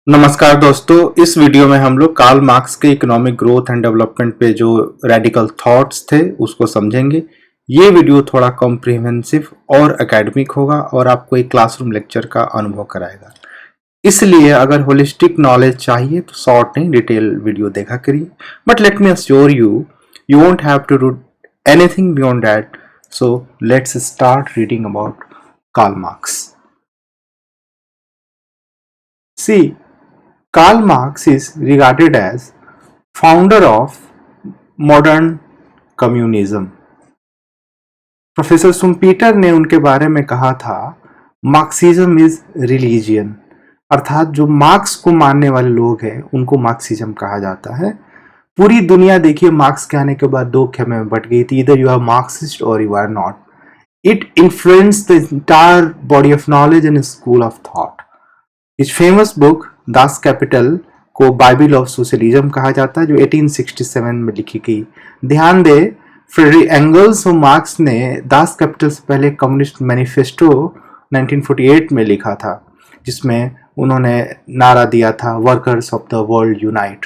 नमस्कार दोस्तों, इस वीडियो में हम लोग कार्ल मार्क्स के इकोनॉमिक ग्रोथ एंड डेवलपमेंट पे जो रेडिकल थॉट्स थे उसको समझेंगे। ये वीडियो थोड़ा कॉम्प्रिहेंसिव और एकेडमिक होगा और आपको एक क्लासरूम लेक्चर का अनुभव कराएगा। इसलिए अगर होलिस्टिक नॉलेज चाहिए तो शॉर्ट नहीं डिटेल वीडियो देखा करिए। But let me assure you, you won't have to do anything beyond that. So let's start reading about Karl Marx. See, Karl Marx is regarded as founder of modern communism. Professor Schumpeter ने उनके बारे में कहा था, Marxism is religion, अर्थात जो marks को मानने वाले लोग हैं उनको मार्क्सिज्म कहा जाता है। पूरी दुनिया देखिए मार्क्स के आने के बाद दो खेमे में बट गई थी, इधर यू आर मार्क्सिस्ट और you are not. It influenced the entire body of knowledge and school of thought. इस फेमस बुक दास कैपिटल को बाइबल ऑफ सोशलिज्म कहा जाता है, जो 1867 में लिखी गई। ध्यान दे, फ्रेडरिक एंगल्स और मार्क्स ने दास कैपिटल से पहले कम्युनिस्ट मैनिफेस्टो 1948 में लिखा था, जिसमें उन्होंने नारा दिया था, workers of the world unite.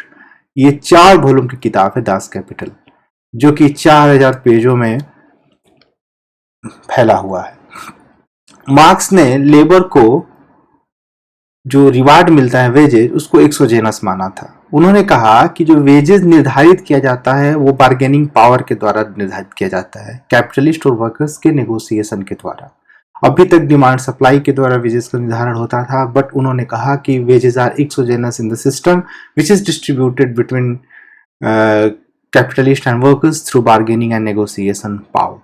ये 4 वॉल्यूम की किताब है दास कैपिटल, जो कि 4000 पेजों में फैला हुआ है। मार्क्स ने लेबर को जो रिवार्ड मिलता है वेजेज, उसको एक्सोजेनस माना था। उन्होंने कहा कि जो वेजेस निर्धारित किया जाता है वो बार्गेनिंग पावर के द्वारा निर्धारित किया जाता है, कैपिटलिस्ट और वर्कर्स के नेगोशिएशन के द्वारा। अभी तक डिमांड सप्लाई के द्वारा वेजेस का निर्धारण होता था, बट उन्होंने कहा कि wages are exogenous in the system which is distributed between capitalist and workers through bargaining and negotiation power.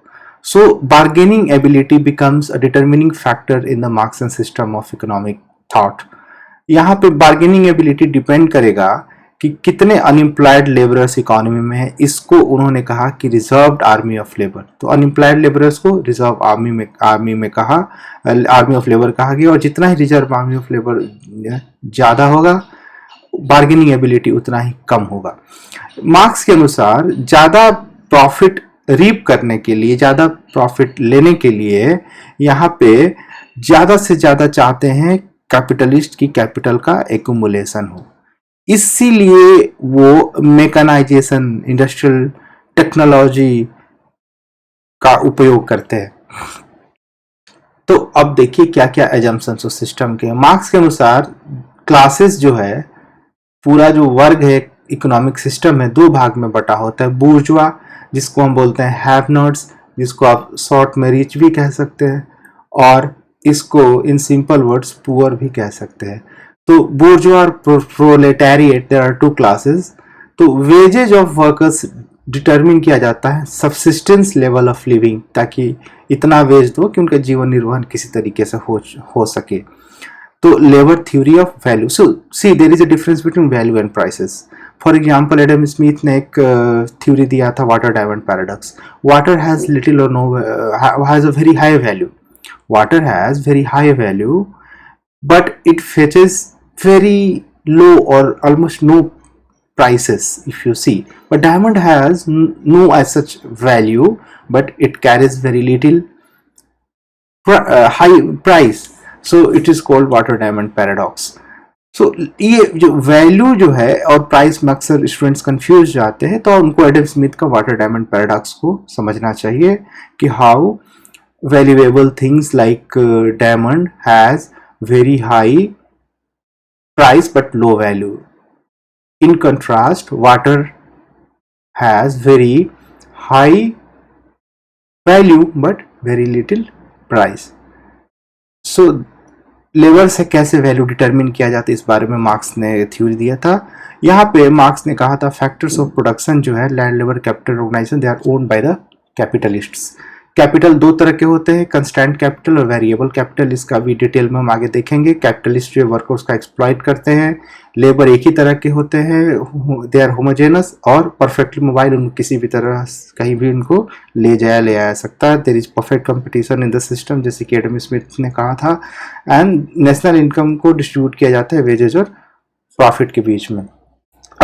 So bargaining ability becomes a determining factor in the Marxian system of economic thought. यहाँ पे bargaining ability depend करेगा कि कितने unemployed labourers economy में है। इसको उन्होंने कहा कि रिजर्व्ड आर्मी ऑफ लेबर। तो अनएम्प्लॉयड लेबरर्स को रिजर्व आर्मी ऑफ लेबर कहा गया, और जितना ही रिजर्व आर्मी ऑफ लेबर ज़्यादा होगा, बार्गेनिंग एबिलिटी उतना ही कम होगा। मार्क्स के अनुसार ज़्यादा प्रॉफिट रीप करने के लिए, ज़्यादा प्रॉफिट लेने के लिए यहाँ पे ज़्यादा से ज़्यादा चाहते हैं कैपिटलिस्ट की कैपिटल का एक्यूमुलेशन हो। इसीलिए वो मेकानाइजेशन, इंडस्ट्रियल टेक्नोलॉजी का उपयोग करते हैं। तो अब देखिए क्या क्या एजम्पशंस उस सिस्टम के। मार्क्स के अनुसार क्लासेस जो है, पूरा जो वर्ग है इकोनॉमिक सिस्टम है, 2 भाग में बटा होता है। बूर्जुआ, जिसको हम बोलते हैं हैव नॉट्स, जिसको आप शॉर्ट में रिच भी कह सकते हैं, और इसको इन सिंपल वर्ड्स पुअर भी कह सकते हैं। तो बूर्जुआ और प्रोलेटारिएट, देयर आर 2 क्लासेस। तो वेजेज ऑफ वर्कर्स डिटरमिन किया जाता है सबसिस्टेंस लेवल ऑफ लिविंग, ताकि इतना वेज दो कि उनका जीवन निर्वहन किसी तरीके से हो सके। तो labour theory of value. So see, there is a difference between value and prices. For example, Adam Smith ने एक थ्योरी दिया था, water diamond paradox. Water has little और no has a very high value. Water has very high value, but it fetches very low or almost no prices if you see. But diamond has no as such value, but it carries very little high price. So it is called water diamond paradox. So ये जो value जो है और price में अक्सर students confuse जाते हैं, तो उनको एडम स्मिथ का वाटर डायमंड पैराडॉक्स को समझना चाहिए कि how valuable things like diamond has very high price but low value. In contrast, water has very high value but very little price. So labour से कैसे वैल्यू डिटरमिन किया जाता है, इस बारे में मार्क्स ने थ्योरी दिया था। यहाँ पे मार्क्स ने कहा था फैक्टर्स ऑफ प्रोडक्शन जो है, land, labour, capital, organisation, they are owned by the capitalists. Capital 2 तरह के होते हैं, कंस्टेंट कैपिटल और वेरिएबल कैपिटल। इसका भी डिटेल में हम आगे देखेंगे। कैपिटलिस्ट जो वर्कर्स का एक्सप्लॉइट करते हैं। लेबर एक ही तरह के होते हैं, दे आर होमोजेनस और परफेक्टली मोबाइल, उनको किसी भी तरह कहीं भी उनको ले आया सकता है। There is perfect competition in the system, जैसे कि एडम स्मिथ ने कहा था। एंड नेशनल इनकम को डिस्ट्रीब्यूट किया जाता है वेजेज और प्रॉफिट के बीच में।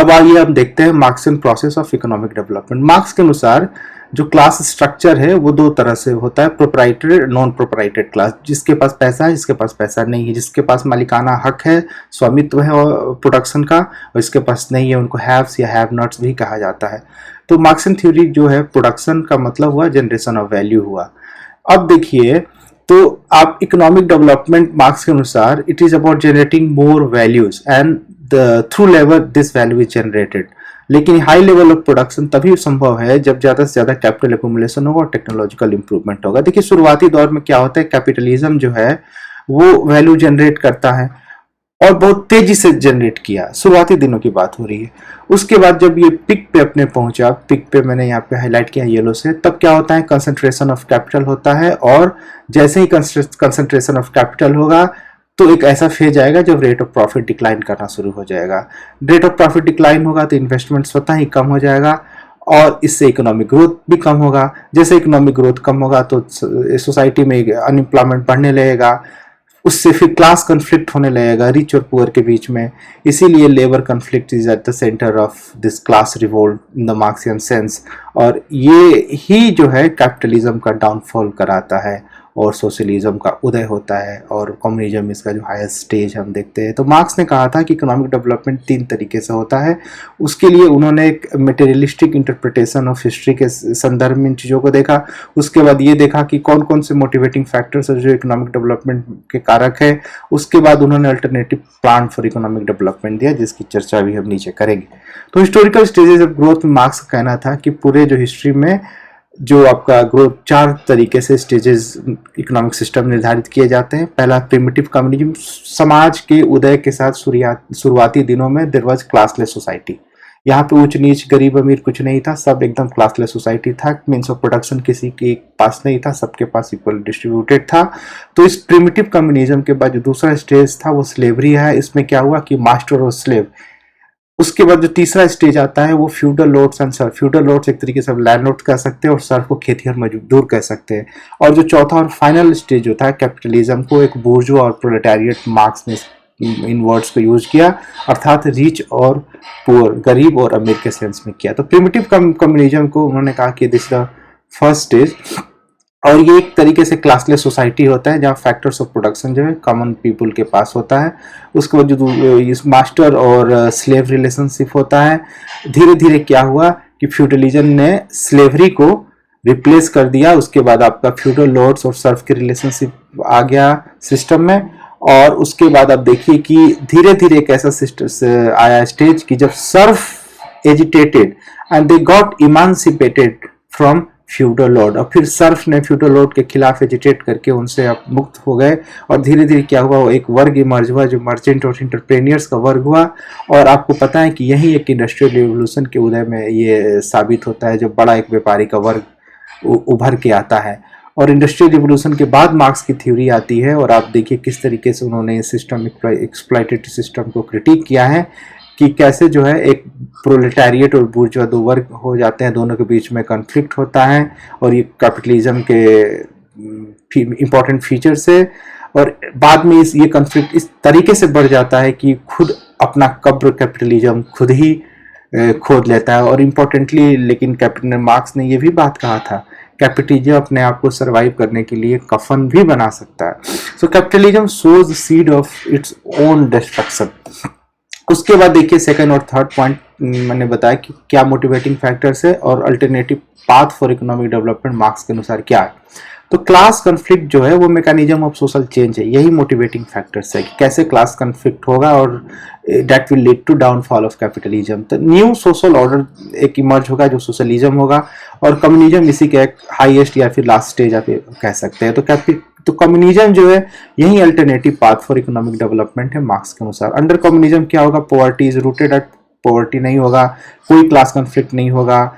अब आइए हम देखते हैं Marxian process of economic development. Marks के अनुसार जो क्लास स्ट्रक्चर है वो दो तरह से होता है, प्रोप्राइटरी नॉन प्रोप्राइटेड क्लास, जिसके पास पैसा है, जिसके पास पैसा नहीं है, जिसके पास मालिकाना हक है, स्वामित्व है और प्रोडक्शन का, और इसके पास नहीं है, उनको हैव्स या हैव नॉट्स भी कहा जाता है। तो मार्क्सियन थ्योरी जो है, प्रोडक्शन का मतलब हुआ जनरेशन ऑफ वैल्यू हुआ। अब देखिए, तो आप इकोनॉमिक डेवलपमेंट मार्क्स के अनुसार it is about generating more values and through level this value is generated. लेकिन हाई लेवल ऑफ प्रोडक्शन तभी संभव है जब ज्यादा से ज्यादा कैपिटल एक्यूमुलेशन होगा और टेक्नोलॉजिकल इंप्रूवमेंट होगा। देखिए शुरुआती दौर में क्या होता है, कैपिटलिज्म जो है वो वैल्यू जनरेट करता है और बहुत तेजी से जनरेट किया, शुरुआती दिनों की बात हो रही है। उसके बाद जब ये पिक पे अपने पहुंचा, पिक पे मैंने यहाँ पे हाईलाइट किया येलो से, तब क्या होता है, कंसंट्रेशन ऑफ कैपिटल होता है, और जैसे ही कंसंट्रेशन ऑफ कैपिटल होगा तो एक ऐसा फेज आएगा जब रेट ऑफ प्रॉफिट डिक्लाइन करना शुरू हो जाएगा। रेट ऑफ प्रॉफिट डिक्लाइन होगा तो इन्वेस्टमेंट स्वतः ही कम हो जाएगा और इससे इकोनॉमिक ग्रोथ भी कम होगा। जैसे इकोनॉमिक ग्रोथ कम होगा तो सोसाइटी में अनएम्प्लॉयमेंट बढ़ने लगेगा, उससे फिर क्लास कन्फ्लिक्ट होने लगेगा रिच और पुअर के बीच में। इसीलिए labour conflict is at the centre of this class revolt in the Marxian sense, और ये ही जो है कैपिटलिज्म का डाउनफॉल कराता है और सोशलिज्म का उदय होता है और कम्युनिज्म इसका जो हाईएस्ट स्टेज हम देखते हैं। तो मार्क्स ने कहा था कि इकोनॉमिक डेवलपमेंट 3 तरीके से होता है। उसके लिए उन्होंने एक मटेरियलिस्टिक इंटरप्रिटेशन ऑफ हिस्ट्री के संदर्भ में इन चीज़ों को देखा। उसके बाद ये देखा कि कौन कौन से मोटिवेटिंग फैक्टर्स है जो इकोनॉमिक डेवलपमेंट के कारक है। उसके बाद उन्होंने alternative plan for economic development दिया, जिसकी चर्चा भी हम नीचे करेंगे। तो हिस्टोरिकल स्टेजेस ऑफ ग्रोथ में मार्क्स का कहना था कि पूरे जो हिस्ट्री में जो आपका ग्रोथ 4 तरीके से स्टेजेस इकोनॉमिक सिस्टम निर्धारित किए जाते हैं। पहला प्रिमिटिव कम्युनिज्म, समाज के उदय के साथ शुरुआती दिनों में देयर वाज क्लासलेस सोसाइटी। यहाँ पे ऊंच नीच गरीब अमीर कुछ नहीं था, सब एकदम क्लासलेस सोसाइटी था। मीन्स ऑफ प्रोडक्शन किसी के पास नहीं था, सबके पास इक्वल डिस्ट्रीब्यूटेड था। तो इस प्रिमिटिव कम्युनिज्म के बाद जो दूसरा स्टेज था वो स्लेवरी है। इसमें क्या हुआ कि मास्टर और स्लेव। उसके बाद जो तीसरा स्टेज आता है वो feudal lords and Surf. Feudal lords एक तरीके से लैंडलॉर्ड कह सकते हैं और सर्फ को खेतिहर मजदूर कह सकते हैं। और जो चौथा और फाइनल स्टेज जो था कैपिटलिज्म को एक बुर्जुआ और प्रोलेटारिएट, मार्क्स ने इन वर्ड्स को यूज किया, अर्थात रिच और पुअर, गरीब और अमीर के सेंस में किया। तो प्रिमिटिव कम्युनिज्म को उन्होंने कहा कि दिस द फर्स्ट स्टेज, और ये एक तरीके से क्लासलेस सोसाइटी होता है जहाँ फैक्टर्स ऑफ प्रोडक्शन जो है कॉमन पीपल के पास होता है। उसके बाद जो इस मास्टर और स्लेव रिलेशनशिप होता है, धीरे धीरे क्या हुआ कि फ्यूडलिज्म ने स्लेवरी को रिप्लेस कर दिया। उसके बाद आपका फ्यूडल लॉर्ड्स और सर्फ की रिलेशनशिप आ गया सिस्टम में। और उसके बाद आप देखिए कि धीरे धीरे एक ऐसा सिस्टम आया स्टेज कि जब serf agitated and they got emancipated from feudal lord, और फिर सर्फ ने फ्यूडल लॉर्ड के खिलाफ एजिटेट करके उनसे अब मुक्त हो गए। और धीरे धीरे क्या हुआ, वो एक वर्ग इमर्ज हुआ जो मर्चेंट और इंटरप्रेन्योर्स का वर्ग हुआ। और आपको पता है कि यही एक इंडस्ट्रियल रिवोल्यूशन के उदय में ये साबित होता है, जब बड़ा एक व्यापारी का वर्ग उभर के आता है। और इंडस्ट्रियल रिवोल्यूशन के बाद मार्क्स की थ्योरी आती है, और आप देखिए किस तरीके से उन्होंने सिस्टम, एक्सप्लॉइटेटिव सिस्टम को क्रिटिक किया है कि कैसे जो है एक प्रोलेटारिएट और बुर्जुआ दो वर्ग हो जाते हैं, दोनों के बीच में कॉन्फ्लिक्ट होता है। और ये कैपिटलिज्म के इंपॉर्टेंट फीचर से, और बाद में ये कॉन्फ्लिक्ट इस तरीके से बढ़ जाता है कि खुद अपना कब्र कैपिटलिज्म खुद ही खोद लेता है। और इम्पोर्टेंटली लेकिन कैपिटल मार्क्स ने ये भी बात कहा था, कैपिटलिज्म अपने आप को सरवाइव करने के लिए कफन भी बना सकता है। So capitalism sows seed of its own destruction. उसके बाद देखिए सेकंड और थर्ड पॉइंट मैंने बताया कि क्या मोटिवेटिंग फैक्टर्स है और alternative path for economic development marks के अनुसार क्या है। तो क्लास कन्फ्लिक्ट जो है वो मैकेनिज्म ऑफ सोशल चेंज है, यही मोटिवेटिंग फैक्टर्स है कि कैसे क्लास कन्फ्लिक्ट होगा और that will lead to downfall of capitalism. तो न्यू सोशल ऑर्डर एक इमर्ज होगा जो सोशलिज्म होगा, और कम्युनिज्म इसी का एक हाईएस्ट या फिर लास्ट स्टेज आप कह सकते हैं। तो कम्युनिज्म जो है यही alternative path for economic development है मार्क्स के अनुसार। अंडर कम्युनिज्म क्या होगा, poverty is rooted at poverty नहीं होगा, कोई क्लास कन्फ्लिक्ट नहीं होगा।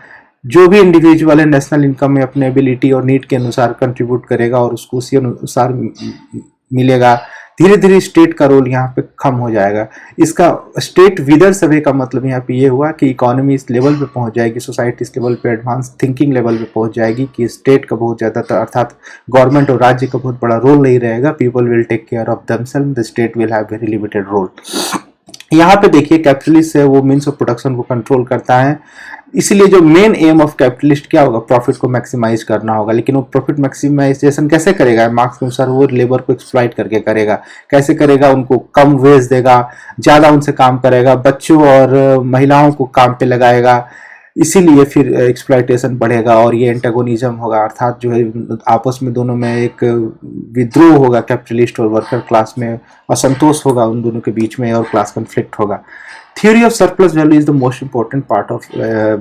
जो भी इंडिविजुअल है नेशनल इनकम में अपने एबिलिटी और नीड के अनुसार कंट्रीब्यूट करेगा और उसको उसी अनुसार मिलेगा। धीरे धीरे स्टेट का रोल यहाँ पे कम हो जाएगा। इसका स्टेट विदर सर्वे का मतलब यहाँ पे ये हुआ कि इकोनॉमी इस लेवल पे पहुंच जाएगी, सोसाइटी इस लेवल पे एडवांस थिंकिंग लेवल पे पहुंच जाएगी कि स्टेट का बहुत ज़्यादा अर्थात गवर्नमेंट और राज्य का बहुत बड़ा रोल नहीं रहेगा। People will take care of themselves, the state will have very limited role. यहाँ पे देखिए कैपिटलिस्ट है वो मीन्स ऑफ प्रोडक्शन को कंट्रोल करता है, इसीलिए जो मेन एम ऑफ कैपिटलिस्ट क्या होगा, प्रॉफिट को मैक्सिमाइज करना होगा। लेकिन वो प्रॉफिट मैक्सिमाइजेशन कैसे करेगा, मार्क्स के अनुसार वो लेबर को एक्सप्लॉइट करके करेगा। कैसे करेगा, उनको कम वेज देगा, ज़्यादा उनसे काम करेगा, बच्चों और महिलाओं को काम पे लगाएगा, इसीलिए फिर एक्सप्लॉइटेशन बढ़ेगा और ये एंटागोनिज्म होगा, अर्थात जो है आपस में दोनों में एक विद्रोह होगा, कैपिटलिस्ट और वर्कर क्लास में असंतोष होगा उन दोनों के बीच में और क्लास कॉन्फ्लिक्ट होगा। Theory of surplus value is the most important part of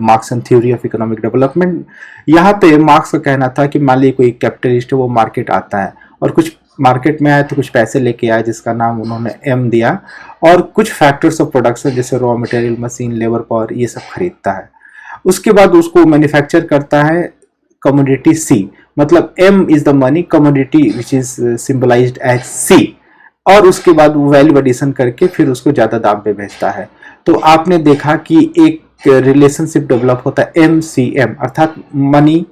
marks and theory of economic development. यहाँ पे मार्क्स का कहना था कि मान लीजिए कोई कैपिटलिस्ट है, वो मार्केट आता है और कुछ मार्केट में आए तो कुछ पैसे लेके आए जिसका नाम उन्होंने एम दिया, और कुछ फैक्टर्स ऑफ प्रोडक्शन जैसे raw material, machine, labour power, ये सब खरीदता है। उसके बाद उसको मैन्युफैक्चर करता है कमोडिटी सी, मतलब M is the money, commodity which is symbolised as C, और उसके बाद वो वैल्यू एडिशन करके फिर उसको ज़्यादा दाम पे बेचता है। तो आपने देखा कि एक रिलेशनशिप डेवलप होता है MCM, अर्थात money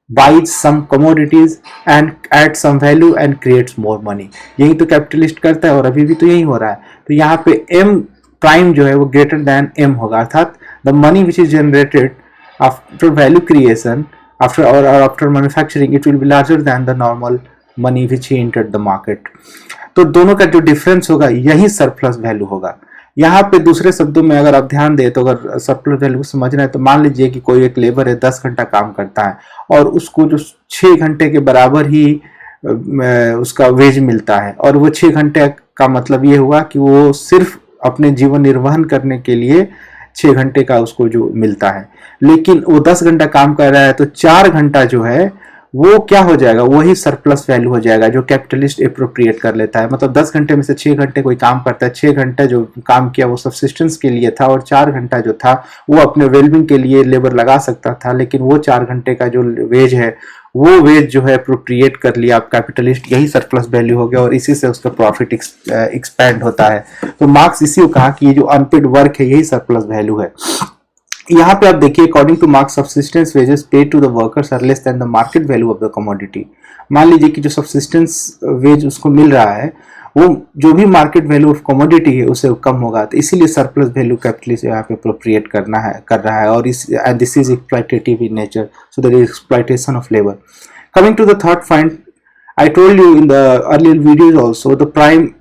buys some commodities and add some value and creates more money. यही तो कैपिटलिस्ट करता है और अभी भी तो यही हो रहा है। तो यहाँ पे M प्राइम जो है वो ग्रेटर देन M होगा, अर्थात the money which is generated after value creation after manufacturing it will be larger than the normal money which he entered the market. तो दोनों का जो डिफरेंस होगा यही सरप्लस वैल्यू होगा। यहाँ पे दूसरे शब्दों में अगर आप ध्यान दें तो अगर सरप्लस वैल्यू को समझना है तो मान लीजिए कि कोई एक लेबर है 10 घंटा काम करता है और उसको जो 6 घंटे के बराबर ही उसका वेज मिलता है, और वो 6 घंटे का मतलब ये हुआ कि वो सिर्फ अपने जीवन निर्वहन करने के लिए 6 घंटे का उसको जो मिलता है। लेकिन वो 10 घंटा काम कर रहा है तो 4 घंटा जो है वो क्या हो जाएगा, वही सरप्लस वैल्यू हो जाएगा जो कैपिटलिस्ट एप्रोप्रिएट कर लेता है। मतलब 10 घंटे में से 6 घंटे कोई काम करता है, 6 घंटे जो काम किया वो सब्सिस्टेंस के लिए था और 4 घंटा जो था वो अपने वेलबिंग के लिए लेबर लगा सकता था, लेकिन वो 4 घंटे का जो वेज है वो वेज जो है अप्रोप्रिएट कर लिया आप कैपिटलिस्ट, यही सरप्लस वैल्यू हो गया और इसी से उसका प्रॉफिट एक्सपैंड होता है। तो मार्क्स इसी को कहा कि ये जो अनपेड वर्क है यही सरप्लस वैल्यू है। यहाँ पे आप देखिए according to Marx subsistence wages paid to the workers are less than the market value of the commodity. मान लीजिए कि जो सब्सिस्टेंस वेज उसको मिल रहा है वो जो भी मार्केट वैल्यू ऑफ कमोडिटी है उससे कम होगा, तो इसीलिए सरप्लस वैल्यू कैपिटलिस्ट यहाँ पे अप्रोप्रिएट कर रहा है और इस and this is exploitative in nature, so there is exploitation of labour. Coming to the third point, I told you in the earlier videos also, the prime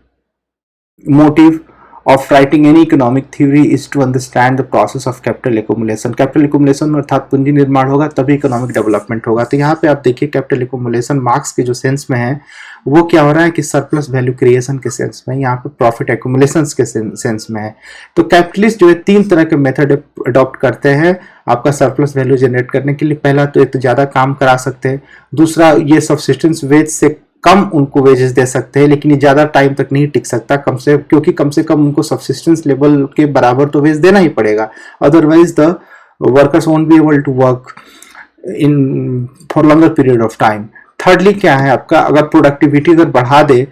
motive of writing any economic theory is to understand the process of capital accumulation. Capital accumulation अर्थात पूंजी निर्माण होगा तभी economic development होगा। तो यहाँ पे आप देखिए कैपिटल accumulation मार्क्स के जो सेंस में है वो क्या हो रहा है कि सरप्लस वैल्यू क्रिएशन के सेंस में, यहाँ पे प्रॉफिट एक्यूमुलेशन के सेंस में है। तो कैपिटलिस्ट जो है 3 तरह के मेथड अडॉप्ट करते हैं आपका सरप्लस वैल्यू जनरेट करने के लिए। पहला तो एक तो ज़्यादा काम करा सकते हैं, दूसरा ये सब्सिस्टेंस वेज से कम उनको वेजेस दे सकते हैं, लेकिन ये ज़्यादा टाइम तक नहीं टिक सकता क्योंकि कम से कम उनको सब्सिस्टेंस लेवल के बराबर तो वेज देना ही पड़ेगा, otherwise the workers won't be able to work in for longer period of time. Thirdly क्या है आपका, अगर प्रोडक्टिविटी अगर बढ़ा दे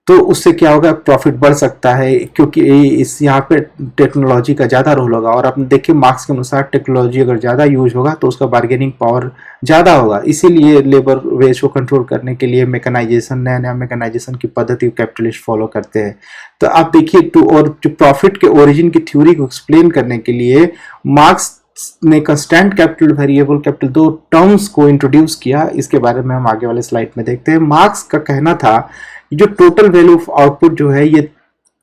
तो उससे क्या होगा, प्रॉफिट बढ़ सकता है क्योंकि इस यहाँ पे टेक्नोलॉजी का ज़्यादा रोल होगा। और आप देखिए मार्क्स के अनुसार टेक्नोलॉजी अगर ज़्यादा यूज होगा तो उसका बार्गेनिंग पावर ज़्यादा होगा, इसीलिए लेबर वेज को कंट्रोल करने के लिए मैकेनाइजेशन, नया नया मैकेनाइजेशन की पद्धति कैपिटलिस्ट फॉलो करते हैं। तो आप देखिए और जो प्रॉफिट के ओरिजिन की थ्योरी को एक्सप्लेन करने के लिए मार्क्स ने constant capital, variable capital, 2 terms को इंट्रोड्यूस किया। इसके बारे में हम आगे वाले स्लाइड में देखते हैं। मार्क्स का कहना था जो टोटल वैल्यू ऑफ आउटपुट जो है ये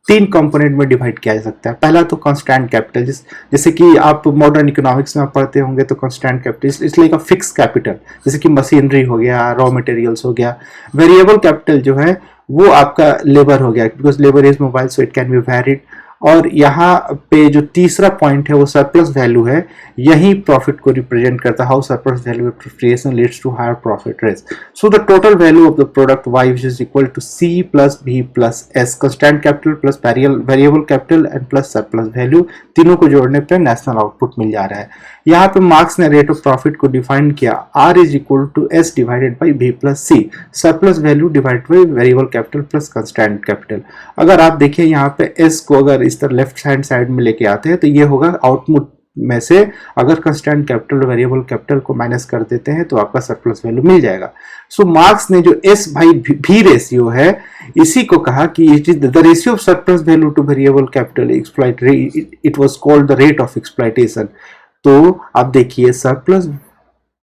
3 कंपोनेंट में डिवाइड किया जा सकता है। पहला तो कांस्टेंट कैपिटल, जैसे कि आप मॉडर्न इकोनॉमिक्स में पढ़ते होंगे तो कांस्टेंट कैपिटल इसलिए का फिक्स कैपिटल, जैसे कि मशीनरी हो गया, रॉ मटेरियल्स हो गया। वेरिएबल कैपिटल जो है वो आपका लेबर हो गया, because labour is mobile so it can be varied. और यहाँ पे जो तीसरा पॉइंट है वो सरप्लस वैल्यू है, यही प्रॉफिट को रिप्रेजेंट करता है, how surplus value appropriation leads to higher profit rates. So the total value of the product Y which is equal to C plus V plus S, constant capital plus variable capital and plus surplus value, तीनों को जोड़ने पे national output मिल जा रहा है। यहाँ पे Marx ने रेट ऑफ प्रॉफिट को डिफाइन किया, R is equal to S divided by V plus C, surplus value divide by variable capital plus constant capital. अगर आप देखिए यहाँ पे S को अगर इस तरह लेफ्ट हैंड साइड में लेके आते हैं तो ये होगा आउटपुट में से अगर कंस्टेंट कैपिटल और वेरिएबल कैपिटल को माइनस कर देते हैं तो आपका सरप्लस वैल्यू मिल जाएगा। सो मार्क्स ने जो एस बाई भी रेशियो है इसी को कहा कि it is the ratio of surplus value to variable capital exploit, it was called the rate of exploitation. तो आप देखिए surplus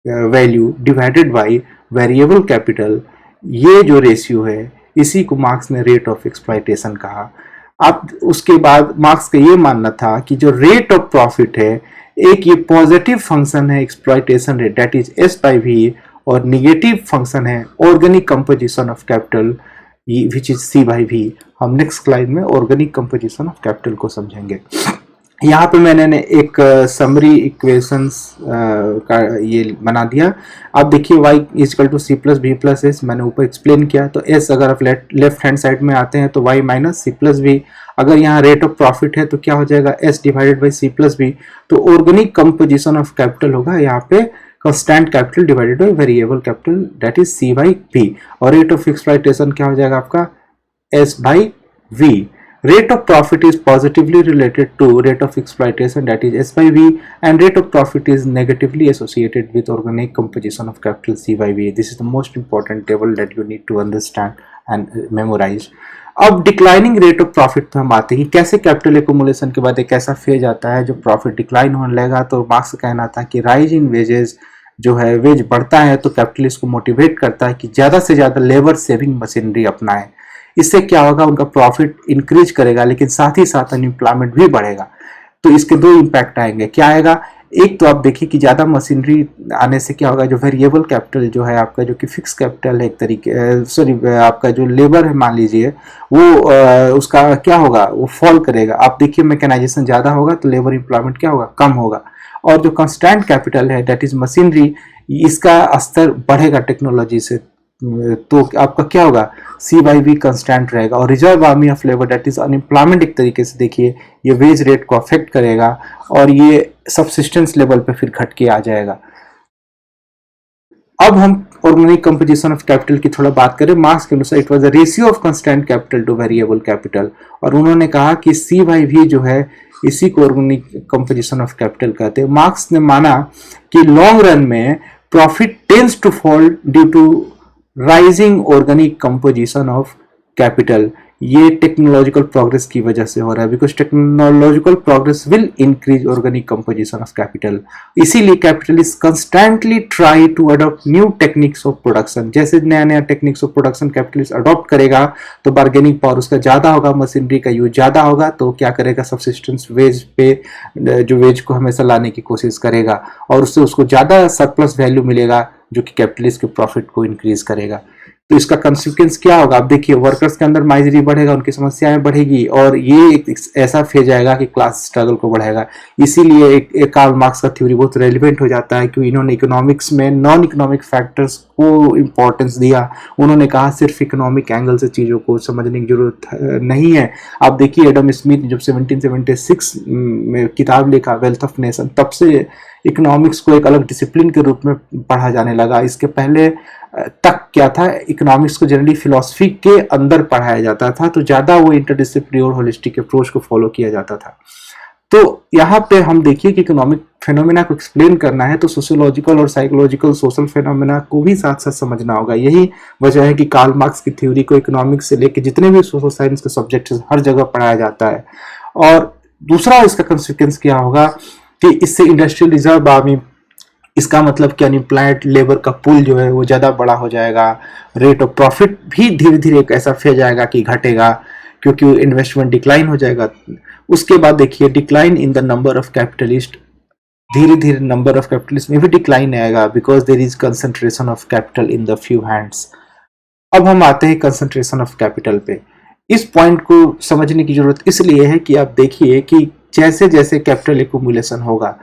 value divided by variable capital, ये जो रेशियो है इसी को मार्क्स ने रेट ऑफ एक्सप्लॉइटेशन कहा। अब उसके बाद मार्क्स का ये मानना था कि जो रेट ऑफ प्रॉफिट है एक ये पॉजिटिव फंक्शन है exploitation rate that is S by V, और निगेटिव फंक्शन है organic composition of capital which is C by V. हम नेक्स्ट स्लाइड में ऑर्गेनिक कंपोजिशन ऑफ कैपिटल को समझेंगे। यहाँ पे मैंने एक समरी इक्वेशंस का ये बना दिया। आप देखिए y equal to C plus B plus S, मैंने ऊपर एक्सप्लेन किया। तो s अगर आप लेफ्ट हैंड साइड में आते हैं तो y minus C plus B, अगर यहाँ रेट ऑफ प्रॉफिट है तो क्या हो जाएगा s divided by C plus B. तो ऑर्गेनिक कंपोजिशन ऑफ कैपिटल होगा यहाँ पे constant capital divided by variable capital that is C by P, और रेट ऑफ एक्सप्लॉइटेशन क्या हो जाएगा आपका s by V. Rate of profit is positively related to rate of exploitation that is S by V, and rate of profit is negatively associated with organic composition of capital C by V. This is the most important table that you need to understand and memorize. अब declining rate of profit पे हम आते हैं कि कैसे capital accumulation के बाद एक ऐसा फेज आता है जो प्रॉफिट डिक्लाइन होने लगेगा। तो मार्क्स का कहना था कि राइज इन वेजेस जो है वेज बढ़ता है तो कैपिटलिस्ट को मोटिवेट करता है कि ज़्यादा से ज़्यादा लेबर सेविंग मशीनरी अपनाएं। इससे क्या होगा, उनका प्रॉफिट इंक्रीज करेगा लेकिन साथ ही साथ अनएम्प्लॉयमेंट भी बढ़ेगा। तो इसके दो इम्पैक्ट आएंगे। क्या आएगा, एक तो आप देखिए कि ज़्यादा मशीनरी आने से क्या होगा, जो वेरिएबल कैपिटल जो है आपका, जो कि फिक्स कैपिटल है एक तरीके, सॉरी आपका जो लेबर है मान लीजिए वो उसका क्या होगा, वो फॉल करेगा। आप देखिए मैकेनाइजेशन ज़्यादा होगा तो लेबर एम्प्लॉयमेंट क्या होगा, कम होगा। और जो कंस्टेंट कैपिटल है दैट इज मशीनरी, इसका स्तर बढ़ेगा टेक्नोलॉजी से, तो आपका क्या होगा सी बाई वी कंस्टेंट रहेगा। और reserve army of labour that is unemployment एक तरीके से देखिए ये वेज रेट को अफेक्ट करेगा और ये सबसिस्टेंस लेवल पे फिर घट के आ जाएगा। अब हम ऑर्गेनिक कंपोजिशन ऑफ कैपिटल की थोड़ा बात करें। मार्क्स के अनुसार it was the ratio of constant capital to variable capital, और उन्होंने कहा कि सी बाई वी जो है इसी को ऑर्गेनिक कंपोजिशन ऑफ कैपिटल कहते हैं। मार्क्स ने माना कि लॉन्ग रन में profit tends to fall due to rising organic composition of capital. ये टेक्नोलॉजिकल प्रोग्रेस की वजह से हो रहा है, because technological progress will increase organic composition of capital. इसीलिए capitalist constantly try to adopt new techniques of production. जैसे नया नया techniques of production capitalist adopt करेगा तो बार्गेनिंग पावर उसका ज्यादा होगा, मशीनरी का यूज ज्यादा होगा, तो क्या करेगा सबसिस्टेंस वेज पे जो वेज को हमेशा लाने की कोशिश करेगा और उससे उसको ज्यादा सरप्लस वैल्यू मिलेगा जो कि कैपिटलिस्ट के प्रॉफिट को इंक्रीज करेगा। तो इसका कंसिक्वेंस क्या होगा, आप देखिए वर्कर्स के अंदर माइजरी बढ़ेगा, उनकी समस्याएं बढ़ेगी और ये एक ऐसा फेज आएगा कि क्लास स्ट्रगल को बढ़ाएगा। इसीलिए एक कार्ल मार्क्स का थ्योरी बहुत रेलिवेंट हो जाता है कि इन्होंने इकोनॉमिक्स में नॉन इकोनॉमिक फैक्टर्स को इंपॉर्टेंस दिया। उन्होंने कहा सिर्फ इकोनॉमिक एंगल से चीज़ों को समझने की जरूरत नहीं है। आप देखिए एडम स्मिथ जब 1776 में किताब लिखा वेल्थ ऑफ नेशन, तब से इकोनॉमिक्स को एक अलग डिसिप्लिन के रूप में पढ़ा जाने लगा। इसके पहले तक क्या था, इकोनॉमिक्स को जनरली फिलॉसफी के अंदर पढ़ाया जाता था, तो ज़्यादा वो इंटरडिसिप्लिनरी और होलिस्टिक अप्रोच को फॉलो किया जाता था। तो यहाँ पे हम देखिए कि इकोनॉमिक फेनोमेना को एक्सप्लेन करना है तो सोशियोलॉजिकल और साइकोलॉजिकल सोशल फेनोमेना को भी साथ साथ समझना होगा। यही वजह है कि कार्ल मार्क्स की थ्योरी को इकोनॉमिक्स से लेकर जितने भी सोशल साइंस के सब्जेक्ट हर जगह पढ़ाया जाता है। और दूसरा इसका कंसिक्वेंस क्या होगा कि इससे इंडस्ट्रियल रिजर्व आर्मी, इसका मतलब कि अनएम्प्लॉयड लेबर का पूल जो है वो ज़्यादा बड़ा हो जाएगा। रेट ऑफ प्रॉफिट भी धीरे धीरे एक ऐसा फेज आएगा कि घटेगा क्योंकि इन्वेस्टमेंट डिक्लाइन हो जाएगा। उसके बाद देखिए decline in the number of capitalist, धीरे धीरे नंबर ऑफ कैपिटलिस्ट में भी डिक्लाइन आएगा because there is concentration of capital in the few hands. अब हम आते हैं कंसंट्रेशन ऑफ कैपिटल पे। इस पॉइंट को समझने की जरूरत इसलिए है कि आप देखिए कि जैसे जैसे कैपिटल एक्यूमुलेशन होगा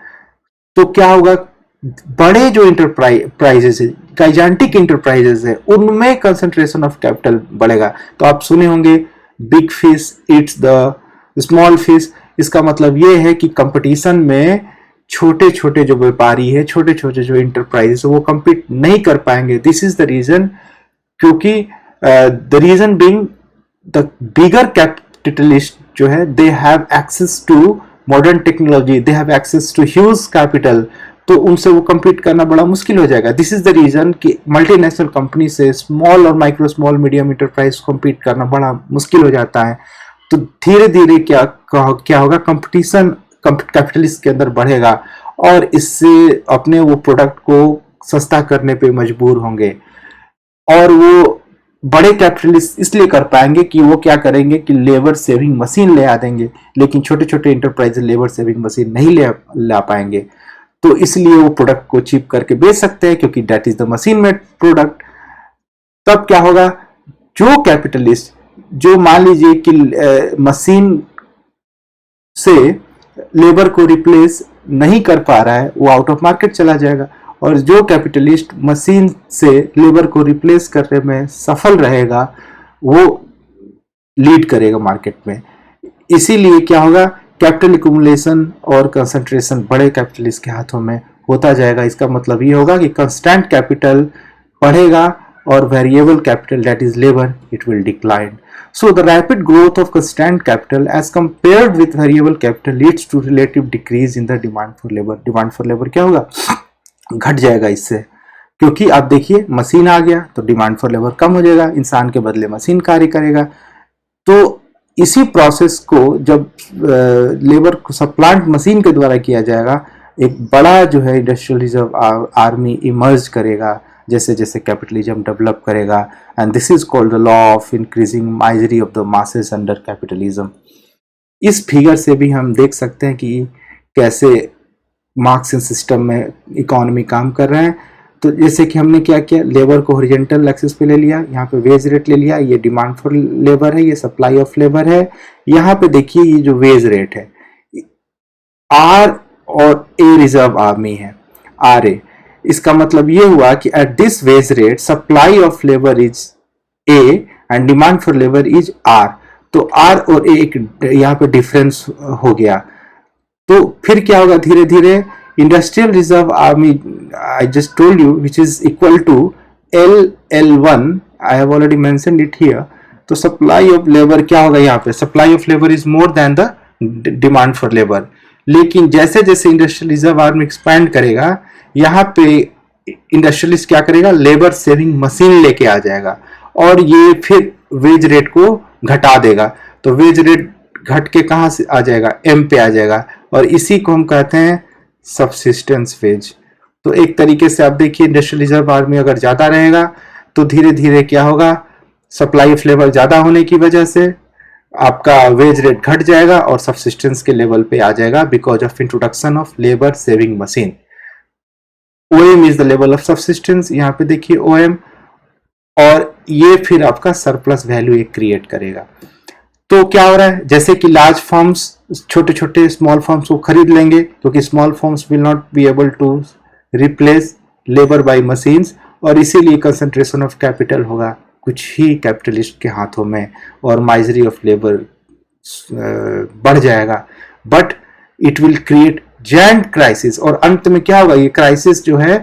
तो क्या होगा, बड़े जो इंटरप्राइजेस है, गाइजेंटिक इंटरप्राइजेस है, उनमें कंसंट्रेशन ऑफ कैपिटल बढ़ेगा। तो आप सुने होंगे big fish it's the small fish. इसका मतलब ये है कि कंपटीशन में छोटे छोटे जो व्यापारी है, छोटे छोटे जो इंटरप्राइजेस है वो compete नहीं कर पाएंगे। दिस इज द रीजन, क्योंकि the reason being the bigger capitalist जो है they have access to modern technology, they have access to huge capital, तो उनसे वो compete करना बड़ा मुश्किल हो जाएगा। दिस इज द रीजन कि मल्टीनेशनल कंपनी से स्मॉल और micro small medium enterprise compete करना बड़ा मुश्किल हो जाता है। तो धीरे धीरे क्या होगा, कंपटीशन कैपिटलिस्ट के अंदर बढ़ेगा और इससे अपने वो प्रोडक्ट को सस्ता करने पे मजबूर होंगे। और वो बड़े कैपिटलिस्ट इसलिए कर पाएंगे कि वो क्या करेंगे कि लेबर सेविंग मशीन ले आ देंगे, लेकिन छोटे छोटे इंटरप्राइज लेबर सेविंग मशीन नहीं ला पाएंगे। तो इसलिए वो प्रोडक्ट को चीप करके बेच सकते हैं, क्योंकि that is the machine made product. तब क्या होगा, जो कैपिटलिस्ट जो मान लीजिए कि मशीन से लेबर को रिप्लेस नहीं कर पा रहा है, वो आउट ऑफ मार्केट चला जाएगा। और जो कैपिटलिस्ट मशीन से लेबर को रिप्लेस करने में सफल रहेगा, वो लीड करेगा मार्केट में। इसीलिए क्या होगा, कैपिटल एक्यूमुलेशन और कंसंट्रेशन बड़े कैपिटलिस्ट के हाथों में होता जाएगा। इसका मतलब ये होगा कि कंस्टेंट कैपिटल बढ़ेगा और variable capital, that is labour, it will decline. So the rapid growth of constant capital as compared with variable capital leads to relative decrease in the demand for labor. Demand for labor क्या होगा, घट जाएगा इससे, क्योंकि आप देखिए machine आ गया तो डिमांड फॉर लेबर कम हो जाएगा, इंसान के बदले मशीन कार्य करेगा। तो इसी प्रोसेस को जब लेबर को सप्लांट मशीन के द्वारा किया जाएगा, एक बड़ा जो है इंडस्ट्रियल रिजर्व आर्मी इमर्ज करेगा जैसे जैसे कैपिटलिज्म डेवलप करेगा। And this is called the law of increasing misery of the masses under capitalism. इस फिगर से भी हम देख सकते हैं कि कैसे मार्क्सियन सिस्टम में इकोनॉमी काम कर रहे हैं। तो जैसे कि हमने क्या किया, लेबर को हॉरिजॉन्टल एक्सिस पे ले लिया, यहाँ पे वेज रेट ले लिया, ये डिमांड फॉर लेबर है, ये सप्लाई ऑफ लेबर है। यहाँ पे देखिए ये जो वेज रेट है, आर और ए रिजर्व आर्मी है, आर ए। इसका मतलब ये हुआ कि at this wage rate supply of labour is A and demand for labour is R. तो आर और ए एक यहाँ पे डिफरेंस हो गया। तो फिर क्या होगा, धीरे धीरे industrial reserve army, I just told you, which is equal to LL1, I have already mentioned it here. तो सप्लाई ऑफ लेबर क्या होगा, यहाँ पे supply of labour is more than the demand for labour. लेकिन जैसे जैसे industrial reserve army expand करेगा, यहाँ पे इंडस्ट्रियलिस्ट क्या करेगा, लेबर सेविंग मशीन लेके आ जाएगा और ये फिर वेज रेट को घटा देगा। तो वेज रेट घट के कहाँ से आ जाएगा, एम पे आ जाएगा, और इसी को हम कहते हैं सबसिस्टेंस वेज। तो एक तरीके से आप देखिए, इंडस्ट्रियल रिजर्व आर्मी अगर ज्यादा रहेगा तो धीरे धीरे क्या होगा, सप्लाई ऑफ लेबर ज्यादा होने की वजह से आपका वेज रेट घट जाएगा और सबसिस्टेंस के लेवल पे आ जाएगा, because of introduction of labour saving machine. OM is the level of subsistence, यहाँ पे देखिए OM, और ये फिर आपका सरप्लस वैल्यू एक क्रिएट करेगा। तो क्या हो रहा है, जैसे कि लार्ज फर्म्स छोटे छोटे स्मॉल फर्म्स को खरीद लेंगे, क्योंकि small firms will not be able to replace labour by machines, और इसीलिए कंसंट्रेशन ऑफ कैपिटल होगा कुछ ही कैपिटलिस्ट के हाथों में और माइजरी ऑफ लेबर बढ़ जाएगा। But it will create giant crisis, और अंत में क्या होगा, ये क्राइसिस जो है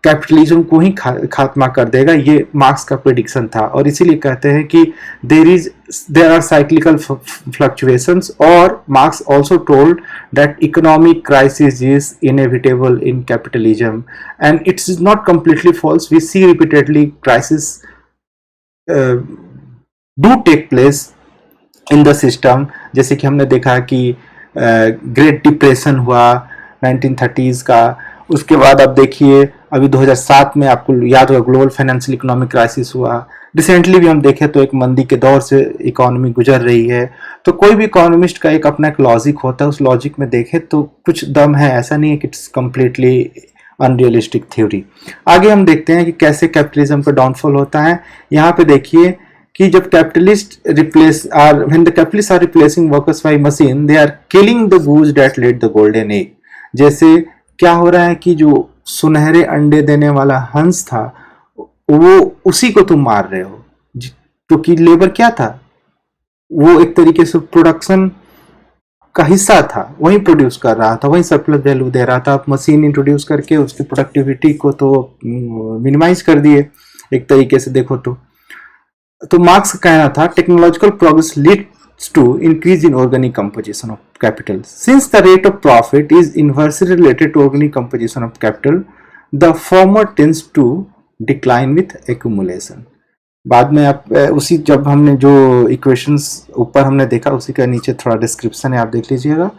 कैपिटलिज्म को ही खात्मा कर देगा। ये मार्क्स का प्रेडिक्शन था, और इसीलिए कहते हैं कि देयर आर साइक्लिकल फ्लक्चुएशंस, और Marx also told that economic crisis is inevitable in capitalism, and it's is not completely false. We see repeatedly crisis do take place in the system. जैसे कि हमने देखा कि ग्रेट डिप्रेशन हुआ 1930s का, उसके बाद आप देखिए अभी 2007 में आपको याद होगा ग्लोबल फाइनेंशियल इकोनॉमिक क्राइसिस हुआ। रिसेंटली भी हम देखें तो एक मंदी के दौर से इकोनॉमी गुजर रही है। तो कोई भी इकोनॉमिस्ट का एक अपना एक लॉजिक होता है, उस लॉजिक में देखें तो कुछ दम है, ऐसा नहीं है कि इट्स कम्प्लीटली अनरियलिस्टिक थ्योरी। आगे हम देखते हैं कि कैसे कैपिटलिज्म का डाउनफॉल होता है। यहाँ पे देखिए कि जब capitalist when the capitalist are replacing workers by machine, they are killing the goose that laid the golden egg. जैसे क्या हो रहा है कि जो सुनहरे अंडे देने वाला हंस था, वो उसी को तुम मार रहे हो, क्योंकि लेबर क्या था, वो एक तरीके से प्रोडक्शन का हिस्सा था, वही प्रोड्यूस कर रहा था, वही सरप्लस वैल्यू दे रहा था। आप मशीन इंट्रोड्यूस करके उसकी प्रोडक्टिविटी को तो मिनिमाइज कर दिए एक तरीके से देखो तो मार्क्स का कहना था technological progress lead to increase in organic composition of capital. Since the rate of profit is inversely related to organic composition of capital, the former tends to decline with accumulation. बाद में आप उसी जब हमने जो इक्वेशंस ऊपर हमने देखा उसी का नीचे थोड़ा डिस्क्रिप्शन है, आप देख लीजिएगा.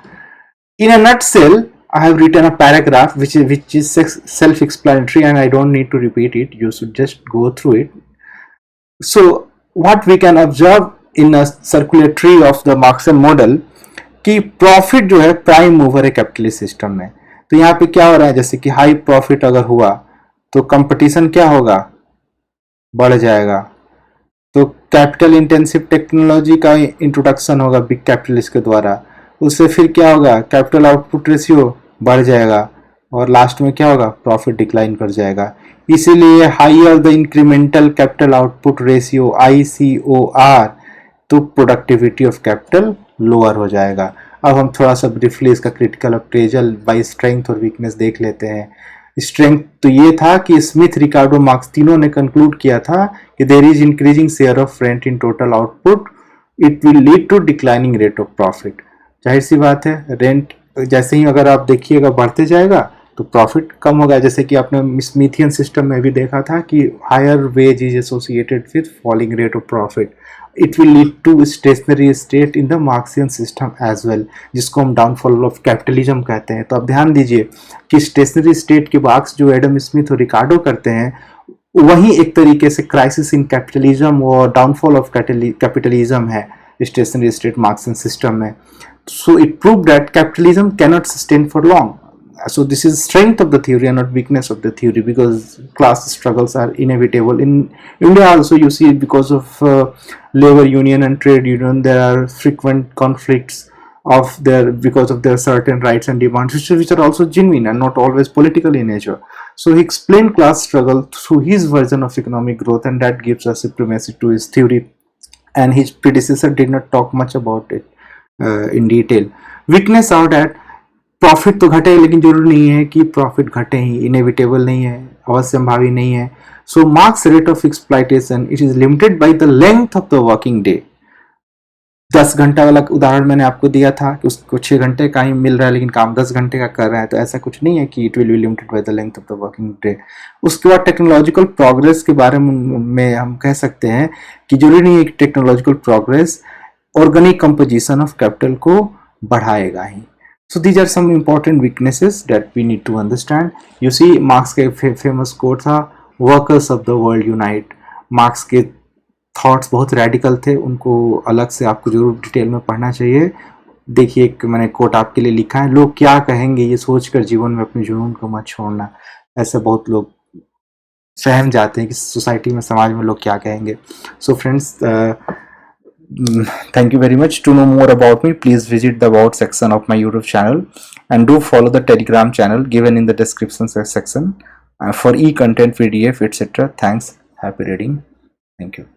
In a nutshell, I have written a paragraph which is self-explanatory and I don't need to repeat it. You should just go through it. So what we can observe in a circular tree of the Marxian model कि profit जो है prime mover है capitalist system में. तो यहाँ पे क्या हो रहा है, जैसे कि हाई प्रॉफिट अगर हुआ तो कंपटीशन क्या होगा, बढ़ जाएगा. तो कैपिटल इंटेंसिव टेक्नोलॉजी का इंट्रोडक्शन होगा बिग कैपिटलिस्ट के द्वारा. उससे फिर क्या होगा, कैपिटल आउटपुट रेशियो बढ़ जाएगा और लास्ट में क्या होगा, प्रॉफिट डिक्लाइन कर जाएगा. इसीलिए higher the incremental capital output ratio ICOR, तो प्रोडक्टिविटी ऑफ कैपिटल लोअर हो जाएगा. अब हम थोड़ा सा ब्रीफली इसका क्रिटिकल अप्रेजल बाय स्ट्रेंथ और वीकनेस देख लेते हैं. स्ट्रेंथ तो ये था कि स्मिथ, रिकार्डो, मार्क्स तीनों ने कंक्लूड किया था कि there is increasing share of rent in total output, it will lead to declining rate of profit. जाहिर सी बात है, रेंट जैसे ही अगर आप देखिएगा बढ़ते जाएगा तो प्रॉफिट कम होगा. जैसे कि आपने स्मिथियन सिस्टम में भी देखा था कि higher wage is associated with falling rate of profit. It will lead to stationary state in the Marxian system as well, जिसको हम डाउनफॉल ऑफ कैपिटलिज्म कहते हैं. तो आप ध्यान दीजिए कि स्टेशनरी स्टेट के मार्क्स जो एडम स्मिथ और रिकार्डो करते हैं वही एक तरीके से क्राइसिस इन कैपिटलिज्म और डाउनफॉल ऑफ कैपिटलिज्म है स्टेशनरी स्टेट मार्क्सियन सिस्टम में. So it proved that capitalism cannot sustain for long. So this is strength of the theory and not weakness of the theory, because class struggles are inevitable. In India also you see because of labor union and trade union there are frequent conflicts because of their certain rights and demands which are also genuine and not always political in nature. So he explained class struggle through his version of economic growth, and that gives a supremacy to his theory, and his predecessor did not talk much about it in detail. Weakness are that profit तो घटे, लेकिन जरूरी नहीं है कि profit घटे ही, inevitable नहीं है, अवश्यंभावी नहीं है. So Marx rate of exploitation it is limited by the length of the working day. 10 घंटा वाला उदाहरण मैंने आपको दिया था कि उसको 6 घंटे का ही मिल रहा है लेकिन काम 10 घंटे का कर रहा है. तो ऐसा कुछ नहीं है कि it will be limited by the length of the working day. उसके बाद टेक्नोलॉजिकल प्रोग्रेस के बारे में हम कह सकते हैं कि जरूरी नहीं है कि technological progress organic composition of capital को बढ़ाएगा ही. So these are some important weaknesses that we need to understand. You see, marks के फेमस कोट था, workers of the world unite. Marks के थॉट्स बहुत रेडिकल थे, उनको अलग से आपको जरूर डिटेल में पढ़ना चाहिए. देखिए, एक मैंने कोट आपके लिए लिखा है, लोग क्या कहेंगे ये सोचकर जीवन में अपने जुनून को मत छोड़ना. ऐसे बहुत लोग सहम जाते हैं कि सोसाइटी में, समाज में लोग क्या कहेंगे. So friends, thank you very much. To know more about me, please visit the about section of my YouTube channel and do follow the Telegram channel given in the description section for e-content, PDF, etc. Thanks. Happy reading. Thank you.